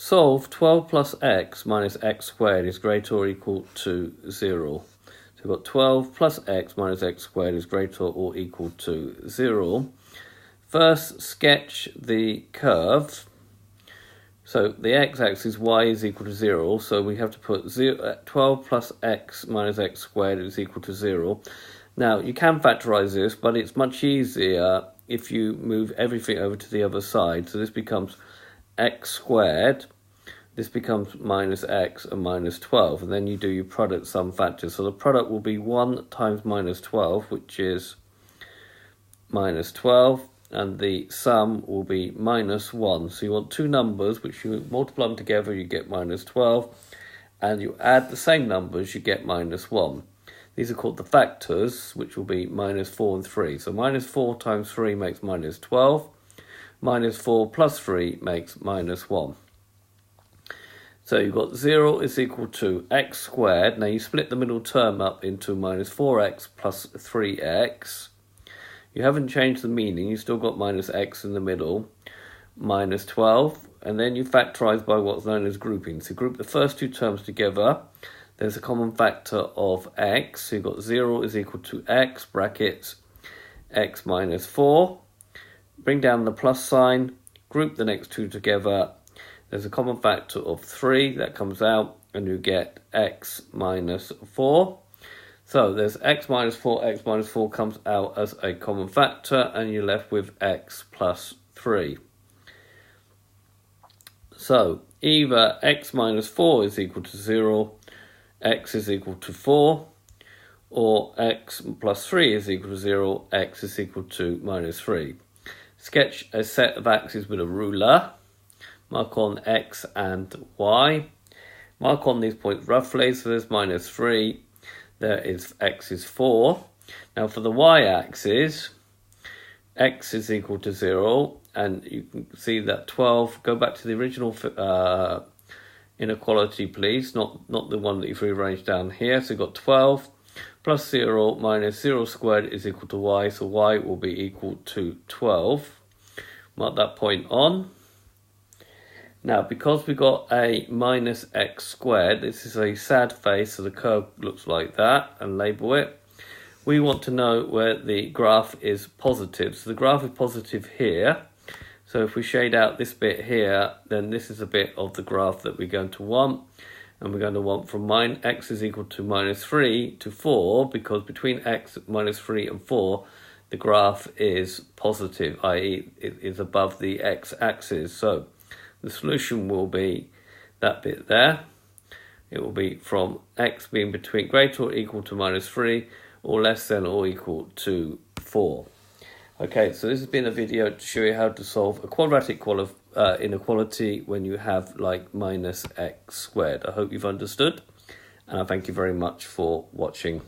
Solve 12 plus x minus x squared is greater or equal to 0. So we've got 12 plus x minus x squared is greater or equal to 0. First, sketch the curve. So the x-axis y is equal to 0, so we have to put 12 plus x minus x squared is equal to 0. Now, you can factorize this, but it's much easier if you move everything over to the other side. So this becomes x squared, this becomes minus x and minus 12, and then you do your product sum factors. So the product will be 1 times minus 12, which is minus 12, and the sum will be minus 1. So you want two numbers, which you multiply them together, you get minus 12, and you add the same numbers, you get minus 1. These are called the factors, which will be minus 4 and 3. So minus 4 times 3 makes minus 12. Minus 4 plus 3 makes minus 1. So you've got 0 is equal to x squared. Now you split the middle term up into minus 4x plus 3x. You haven't changed the meaning. You've still got minus x in the middle. Minus 12. And then you factorize by what's known as grouping. So group the first two terms together. There's a common factor of x. So you've got 0 is equal to x, brackets, x minus 4. Bring down the plus sign, group the next two together. There's a common factor of 3 that comes out, and you get x minus 4. So there's x minus 4 comes out as a common factor, and you're left with x plus 3. So either x minus 4 is equal to 0, x is equal to 4, or x plus 3 is equal to 0, x is equal to minus 3. Sketch a set of axes with a ruler. Mark on x and y. Mark on these points roughly. So there's minus 3. There is x is 4. Now for the y-axis, x is equal to 0. And you can see that 12. Go back to the original inequality, please. Not the one that you've rearranged down here. So you've got 12 plus 0 minus 0 squared is equal to y. So y will be equal to 12. Mark that point on. Now, because we got a minus x squared, this is a sad face, so the curve looks like that, and label it. We want to know where the graph is positive. So the graph is positive here. So if we shade out this bit here, then this is a bit of the graph that we're going to want. And we're going to want from x is equal to minus 3 to 4, because between x minus 3 and 4, the graph is positive, i.e. it is above the x-axis. So the solution will be that bit there. It will be from x being between greater or equal to minus 3 or less than or equal to 4. Okay, so this has been a video to show you how to solve a quadratic inequality when you have like minus x squared. I hope you've understood, and I thank you very much for watching.